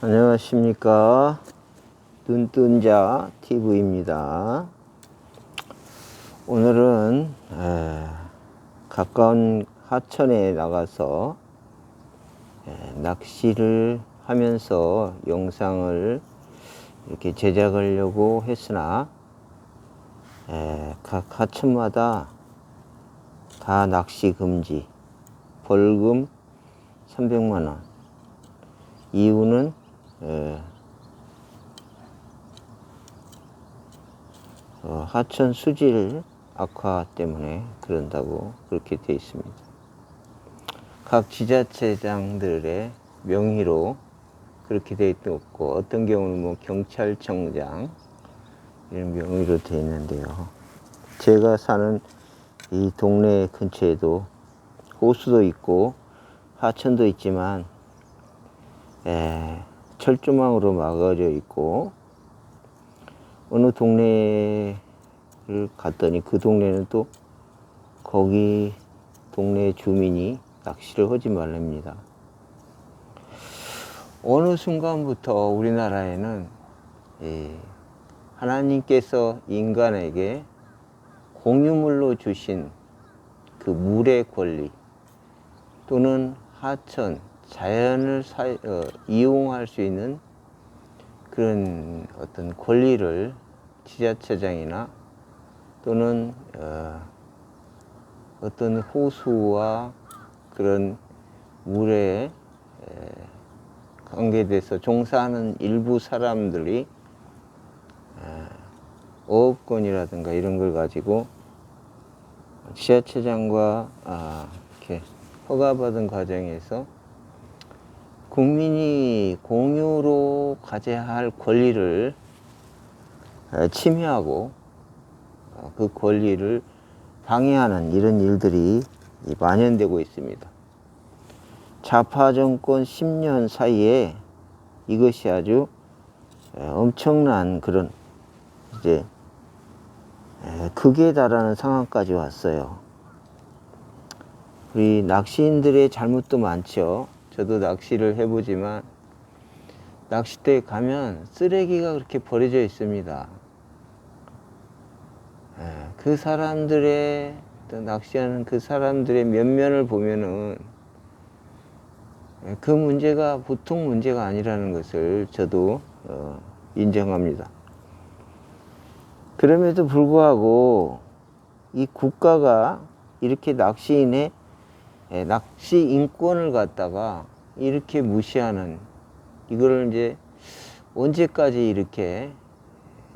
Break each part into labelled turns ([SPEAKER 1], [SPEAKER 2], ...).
[SPEAKER 1] 안녕하십니까. 눈뜬자 TV입니다. 오늘은 가까운 하천에 나가서 낚시를 하면서 영상을 이렇게 제작하려고 했으나 각 하천마다 다 낚시 금지, 벌금 300만원. 이유는 하천 수질 악화 때문에 그런다고 그렇게 되어 있습니다. 각 지자체장들의 명의로 그렇게 되어 있고, 어떤 경우는 뭐 경찰청장 이런 명의로 되어 있는데요. 제가 사는 이 동네 근처에도 호수도 있고 하천도 있지만 철조망으로 막아져 있고, 어느 동네를 갔더니 그 동네는 또 거기 동네 주민이 낚시를 하지 말랍니다. 어느 순간부터 우리나라에는 하나님께서 인간에게 공유물로 주신 그 물의 권리 또는 하천, 자연을 이용할 수 있는 그런 어떤 권리를 지자체장이나 또는 어떤 호수와 그런 물에 관계돼서 종사하는 일부 사람들이 어업권이라든가 이런 걸 가지고 지자체장과 이렇게 허가받은 과정에서 국민이 공유로 가져야 할 권리를 침해하고 그 권리를 방해하는 이런 일들이 만연되고 있습니다. 좌파 정권 10년 사이에 이것이 아주 엄청난 그런 이제 극에 달하는 상황까지 왔어요. 우리 낚시인들의 잘못도 많죠. 저도 낚시를 해보지만 낚싯대에 가면 쓰레기가 그렇게 버려져 있습니다. 그 사람들의 낚시하는 그 사람들의 면면을 보면은 그 문제가 보통 문제가 아니라는 것을 저도 인정합니다. 그럼에도 불구하고 이 국가가 이렇게 낚시인의 낚시 인권을 갖다가 이렇게 무시하는, 이거를 이제 언제까지 이렇게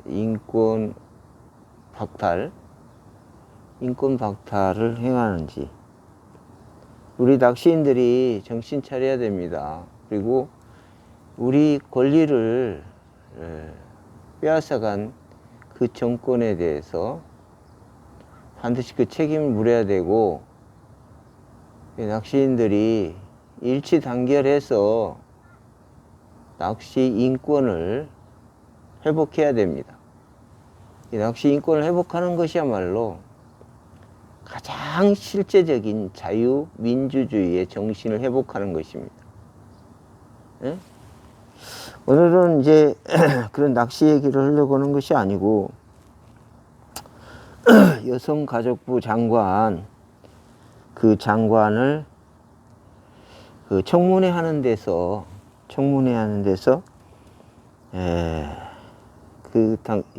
[SPEAKER 1] 인권 박탈을 행하는지 우리 낚시인들이 정신 차려야 됩니다. 그리고 우리 권리를 빼앗아간 그 정권에 대해서 반드시 그 책임을 물어야 되고, 낚시인들이 일치단결해서 낚시 인권을 회복해야 됩니다. 이 낚시 인권을 회복하는 것이야말로 가장 실제적인 자유민주주의의 정신을 회복하는 것입니다. 네? 오늘은 이제 그런 낚시 얘기를 하려고 하는 것이 아니고, 여성가족부 장관, 그 장관을 그 청문회 하는 데서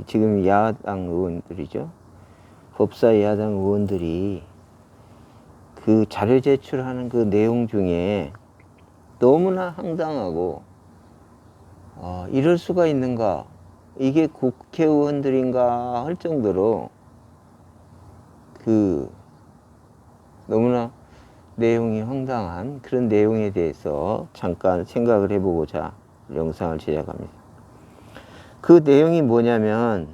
[SPEAKER 1] 지금 야당 의원들이죠. 법사 야당 의원들이 그 자료 제출하는 그 내용 중에 너무나 황당하고, 이럴 수가 있는가, 이게 국회의원들인가 할 정도로 그 너무나 내용이 황당한 그런 내용에 대해서 잠깐 생각을 해보고자 영상을 제작합니다. 그 내용이 뭐냐면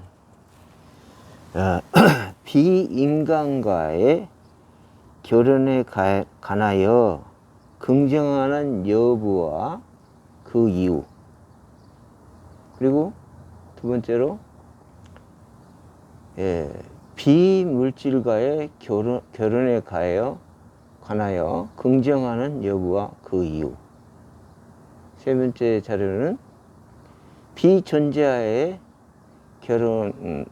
[SPEAKER 1] 비인간과의 결혼에 관하여 긍정하는 여부와 그 이유, 그리고 두 번째로 비물질과의 결혼에 관하여 긍정하는 여부와 그 이유. 세 번째 자료는 비존재하에 결혼을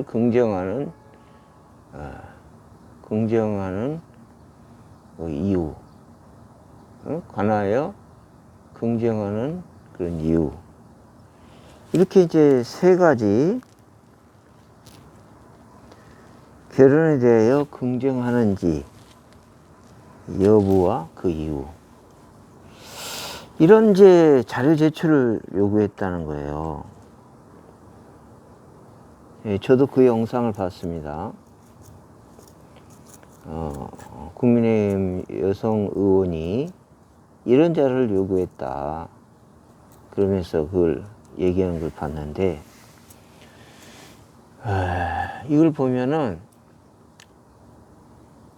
[SPEAKER 1] 긍정하는 그 이유, 관하여 긍정하는 그런 이유. 이렇게 이제 세 가지 결혼에 대하여 긍정하는지 여부와 그 이유. 이런 이제 자료 제출을 요구했다는 거예요. 예, 저도 그 영상을 봤습니다. 국민의힘 여성 의원이 이런 자료를 요구했다. 그러면서 그걸 얘기하는 걸 봤는데, 이걸 보면은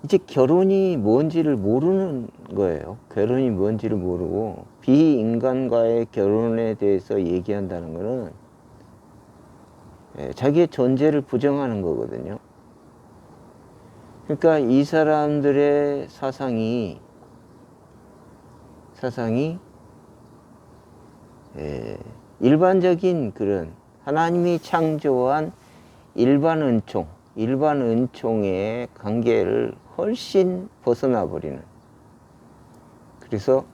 [SPEAKER 1] 이제 결혼이 뭔지를 모르는 거예요. 결혼이 뭔지를 모르고 비인간과의 결혼에 대해서 얘기한다는 거는 자기의 존재를 부정하는 거거든요. 그러니까 이 사람들의 사상이 일반적인 그런 하나님이 창조한 일반 은총의 관계를 훨씬 벗어나 버리는. 그래서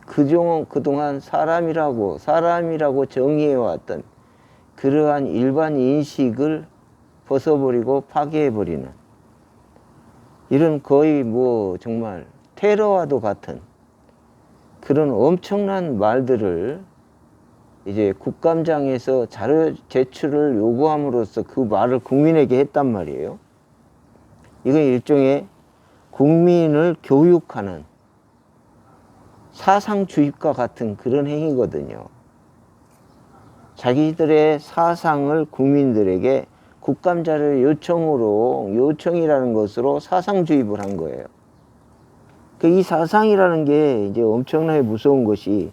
[SPEAKER 1] 그동안 사람이라고 정의해왔던 그러한 일반 인식을 벗어버리고 파괴해버리는, 이런 거의 뭐 정말 테러와도 같은 그런 엄청난 말들을 이제 국감장에서 자료 제출을 요구함으로써 그 말을 국민에게 했단 말이에요. 이건 일종의 국민을 교육하는 사상 주입과 같은 그런 행위거든요. 자기들의 사상을 국민들에게 국감 자료 요청이라는 것으로 사상 주입을 한 거예요. 이 사상이라는 게 이제 엄청나게 무서운 것이,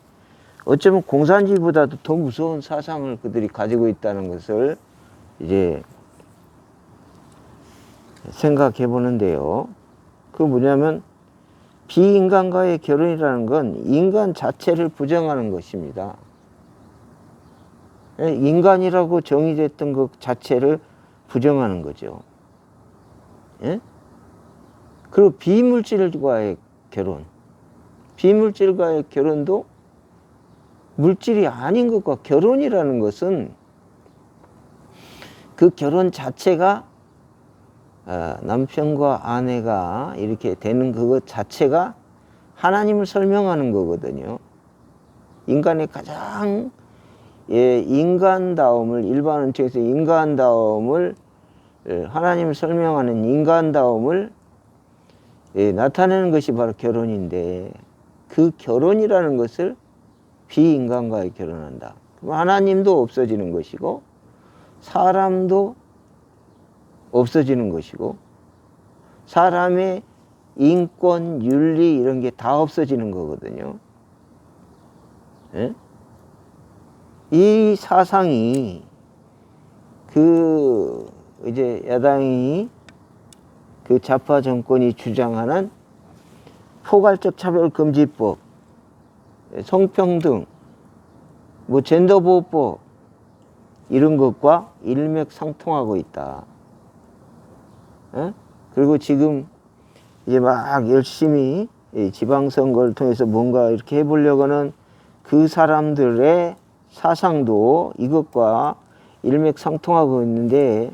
[SPEAKER 1] 어쩌면 공산주의보다도 더 무서운 사상을 그들이 가지고 있다는 것을 이제 생각해 보는데요. 그 뭐냐면, 비인간과의 결혼이라는 건 인간 자체를 부정하는 것입니다. 인간이라고 정의됐던 것 자체를 부정하는 거죠. 예? 그리고 비물질과의 결혼도 물질이 아닌 것과, 결혼이라는 것은 그 결혼 자체가 남편과 아내가 이렇게 되는 그것 자체가 하나님을 설명하는 거거든요. 인간의 가장 인간다움을, 일반 은총에서 인간다움을, 하나님을 설명하는 인간다움을 나타내는 것이 바로 결혼인데, 그 결혼이라는 것을 비인간과의 결혼한다. 그럼 하나님도 없어지는 것이고 사람도 없어지는 것이고 사람의 인권, 윤리 이런 게 다 없어지는 거거든요. 예? 이 사상이 이제 야당이 좌파 정권이 주장하는 포괄적 차별금지법, 성평등, 젠더보호법 이런 것과 일맥상통하고 있다. 그리고 지금 이제 막 열심히 지방선거를 통해서 뭔가 이렇게 해보려고 하는 그 사람들의 사상도 이것과 일맥상통하고 있는데,